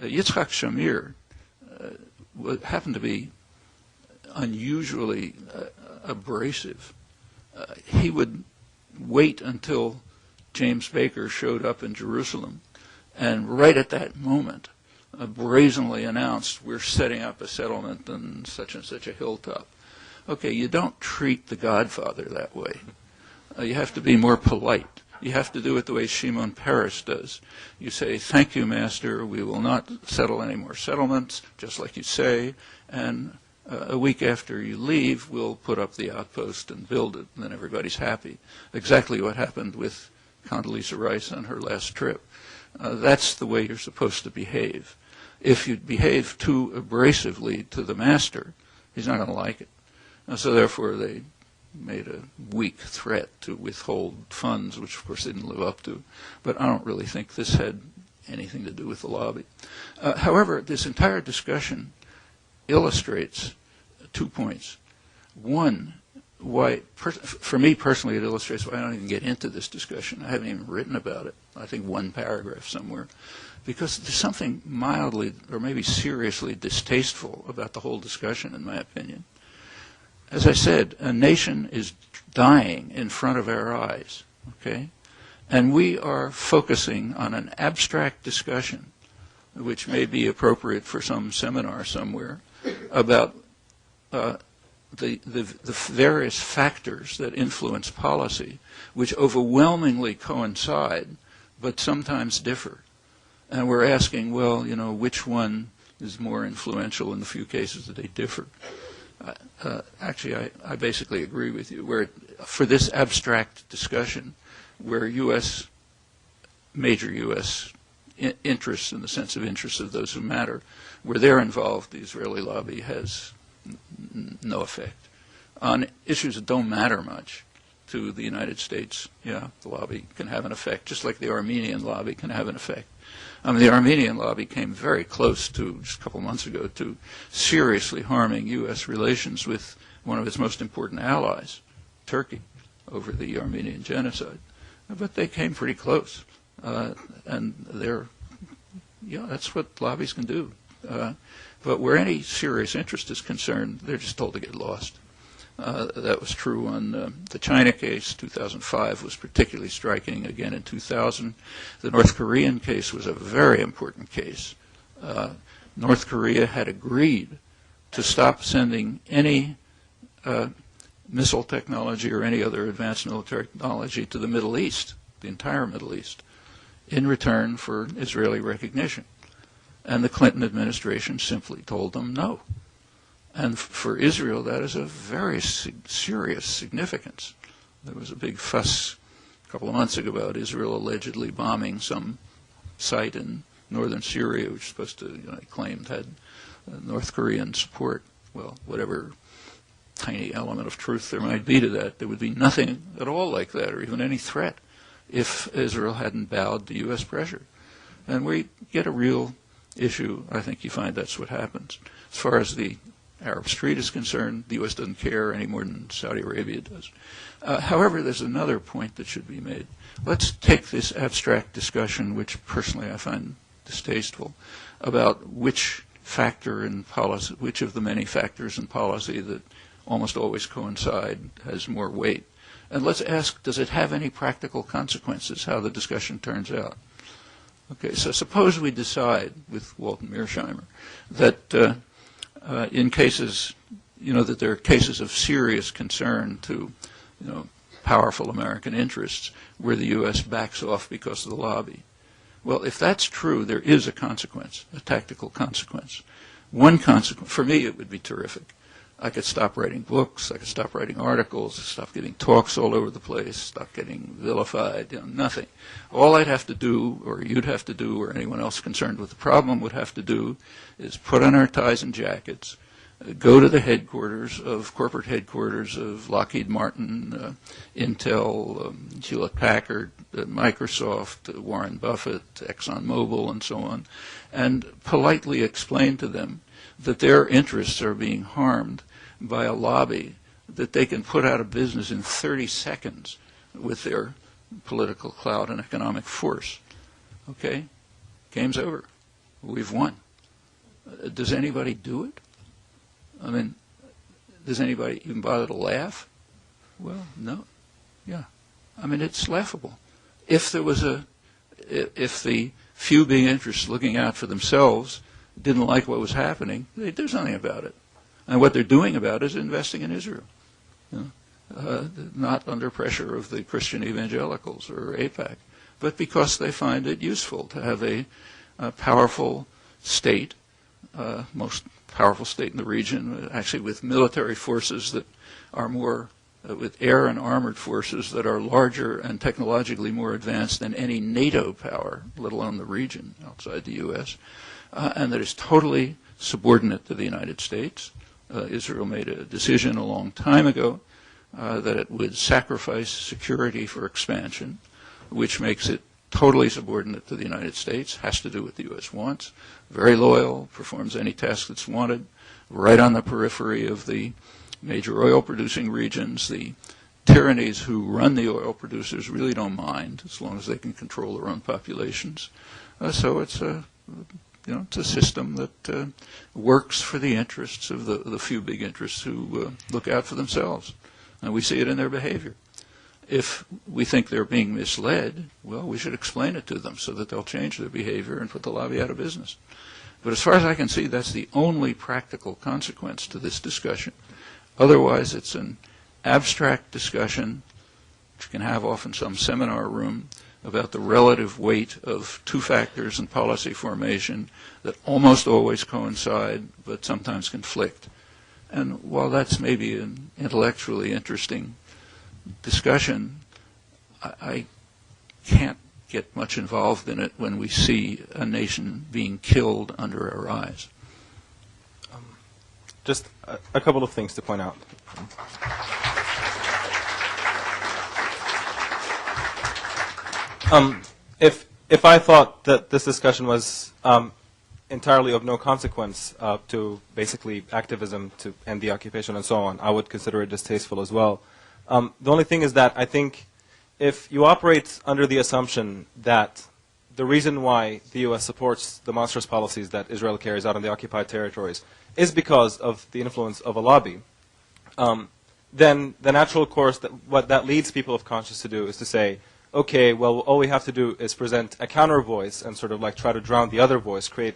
Yitzhak Shamir happened to be unusually abrasive. He would wait until James Baker showed up in Jerusalem, and right at that moment brazenly announced, we're setting up a settlement on such and such a hilltop. Okay, you don't treat the Godfather that way. You have to be more polite. You have to do it the way Shimon Peres does. You say, thank you, Master, we will not settle any more settlements, just like you say, and a week after you leave, we'll put up the outpost and build it, and then everybody's happy. Exactly what happened with Condoleezza Rice on her last trip. That's the way you're supposed to behave. If you behave too abrasively to the master, he's not going to like it. So therefore, they made a weak threat to withhold funds, which of course they didn't live up to. But I don't really think this had anything to do with the lobby. However, this entire discussion illustrates 2 points. One, why, for me personally, it illustrates why I don't even get into this discussion. I haven't even written about it. I think one paragraph somewhere. Because there's something mildly or maybe seriously distasteful about the whole discussion, in my opinion. As I said, a nation is dying in front of our eyes, okay? And we are focusing on an abstract discussion, which may be appropriate for some seminar somewhere, about the various factors that influence policy, which overwhelmingly coincide, but sometimes differ. And we're asking, well, you know, which one is more influential in the few cases that they differ? Actually, I basically agree with you. Where for this abstract discussion, where major U.S. interests, in the sense of interests of those who matter, where they're involved, the Israeli lobby has no effect. On issues that don't matter much to the United States, yeah, the lobby can have an effect, just like the Armenian lobby can have an effect. The Armenian lobby came very close to, just a couple months ago, to seriously harming U.S. relations with one of its most important allies, Turkey, over the Armenian genocide. But they came pretty close. And that's what lobbies can do. But where any serious interest is concerned, they're just told to get lost. That was true on the China case. 2005 was particularly striking. Again, in 2000, the North Korean case was a very important case. North Korea had agreed to stop sending any missile technology or any other advanced military technology to the Middle East, the entire Middle East, in return for Israeli recognition. And the Clinton administration simply told them no. And for Israel, that is a very serious significance. There was a big fuss a couple of months ago about Israel allegedly bombing some site in northern Syria, which is supposed to, claimed had North Korean support. Well, whatever tiny element of truth there might be to that, there would be nothing at all like that, or even any threat, if Israel hadn't bowed to U.S. pressure. And we get a real issue. I think you find that's what happens. As far as the Arab Street is concerned, the U.S. doesn't care any more than Saudi Arabia does. However, there's another point that should be made. Let's take this abstract discussion, which personally I find distasteful, about which factor in policy, which of the many factors in policy that almost always coincide has more weight. And let's ask, does it have any practical consequences, how the discussion turns out? Okay, so suppose we decide with Walton Mearsheimer that in cases, that there are cases of serious concern to, powerful American interests where the U.S. backs off because of the lobby. Well, if that's true, there is a consequence, a tactical consequence. One consequence, for me, it would be terrific. I could stop writing books, I could stop writing articles, stop giving talks all over the place, stop getting vilified, nothing. All I'd have to do, or you'd have to do, or anyone else concerned with the problem would have to do, is put on our ties and jackets, go to the corporate headquarters of Lockheed Martin, Intel, Hewlett-Packard, Microsoft, Warren Buffett, ExxonMobil, and so on, and politely explain to them that their interests are being harmed by a lobby that they can put out of business in 30 seconds with their political clout and economic force. Okay? Game's over. we've won. Does anybody do it? I mean, does anybody even bother to laugh? Well, no. Yeah. I mean, it's laughable. If the few big interests looking out for themselves didn't like what was happening, they'd do something about it. And what they're doing about it is investing in Israel. Not under pressure of the Christian evangelicals or AIPAC, but because they find it useful to have a powerful state, most powerful state in the region, actually with military forces that are more, with air and armored forces that are larger and technologically more advanced than any NATO power, let alone the region outside the U.S., and that is totally subordinate to the United States. Israel made a decision a long time ago that it would sacrifice security for expansion, which makes it totally subordinate to the United States, has to do what the U.S. wants, very loyal, performs any task that's wanted, right on the periphery of the major oil-producing regions. The tyrannies who run the oil producers really don't mind, as long as they can control their own populations. So it's a it's a system that works for the interests of the few big interests who look out for themselves. And we see it in their behavior. If we think they're being misled, well, we should explain it to them so that they'll change their behavior and put the lobby out of business. But as far as I can see, that's the only practical consequence to this discussion. Otherwise, it's an abstract discussion, which you can have off in some seminar room, about the relative weight of two factors in policy formation that almost always coincide but sometimes conflict. And while that's maybe an intellectually interesting discussion, I can't get much involved in it when we see a nation being killed under our eyes. Just a couple of things to point out. If I thought that this discussion was entirely of no consequence to basically activism to end the occupation and so on, I would consider it distasteful as well. The only thing is that I think if you operate under the assumption that the reason why the U.S. supports the monstrous policies that Israel carries out in the occupied territories is because of the influence of a lobby, then the natural course that what that leads people of conscience to do is to say, okay, well, all we have to do is present a counter voice and sort of like try to drown the other voice, create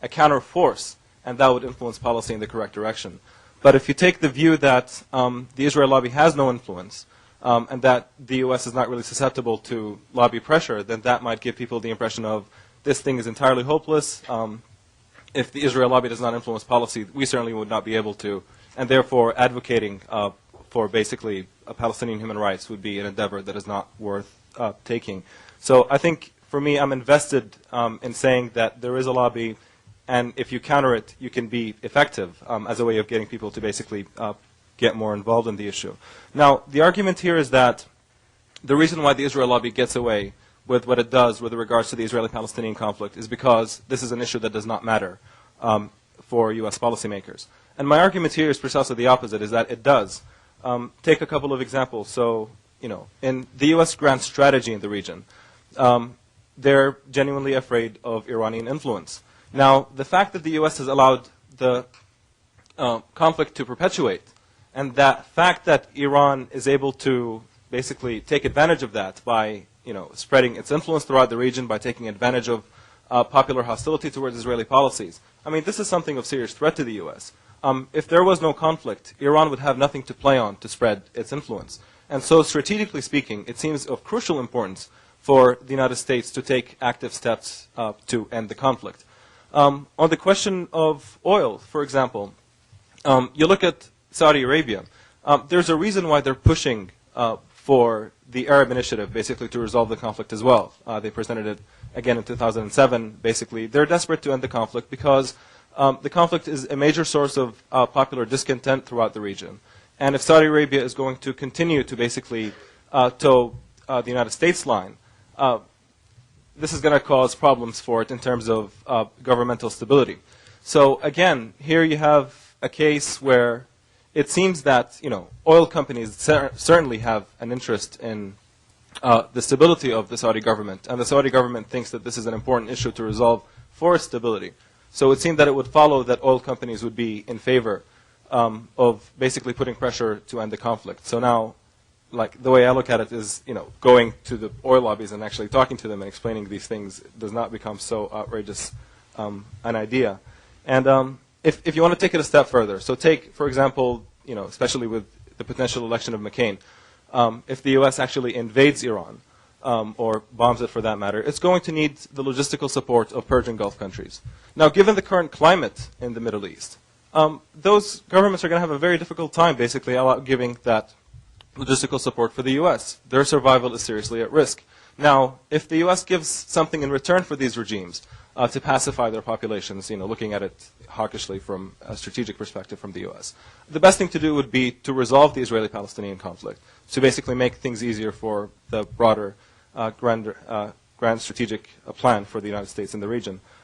a counter force, and that would influence policy in the correct direction. But if you take the view that the Israel lobby has no influence and that the U.S. is not really susceptible to lobby pressure, then that might give people the impression of this thing is entirely hopeless. If the Israel lobby does not influence policy, we certainly would not be able to, and therefore advocating for basically Palestinian human rights would be an endeavor that is not worth taking. So I think, for me, I'm invested in saying that there is a lobby, and if you counter it, you can be effective as a way of getting people to basically get more involved in the issue. Now, the argument here is that the reason why the Israel lobby gets away with what it does with regards to the Israeli-Palestinian conflict is because this is an issue that does not matter for U.S. policymakers. And my argument here is precisely the opposite, is that it does. Take a couple of examples. So, in the U.S. grand strategy in the region, they're genuinely afraid of Iranian influence. Now, the fact that the U.S. has allowed the conflict to perpetuate, and that fact that Iran is able to basically take advantage of that by spreading its influence throughout the region, by taking advantage of popular hostility towards Israeli policies. I mean, this is something of serious threat to the U.S. If there was no conflict, Iran would have nothing to play on to spread its influence. And so, strategically speaking, it seems of crucial importance for the United States to take active steps to end the conflict. On the question of oil, for example, you look at Saudi Arabia. There's a reason why they're pushing for the Arab Initiative, basically to resolve the conflict as well. They presented it again in 2007. Basically, they're desperate to end the conflict because the conflict is a major source of popular discontent throughout the region. And if Saudi Arabia is going to continue to basically toe the United States line, this is going to cause problems for it in terms of governmental stability. So again, here you have a case where it seems that oil companies certainly have an interest in the stability of the Saudi government, and the Saudi government thinks that this is an important issue to resolve for stability. So it seemed that it would follow that oil companies would be in favor of basically putting pressure to end the conflict. So now, like, the way I look at it is, going to the oil lobbies and actually talking to them and explaining these things does not become so outrageous an idea. And if you want to take it a step further, so take, for example, especially with the potential election of McCain, if the U.S. actually invades Iran, or bombs it for that matter, it's going to need the logistical support of Persian Gulf countries. Now, given the current climate in the Middle East, those governments are going to have a very difficult time basically giving that logistical support for the U.S. Their survival is seriously at risk. Now, if the U.S. gives something in return for these regimes to pacify their populations, looking at it hawkishly from a strategic perspective from the U.S., the best thing to do would be to resolve the Israeli-Palestinian conflict, to basically make things easier for the broader grand strategic plan for the United States in the region.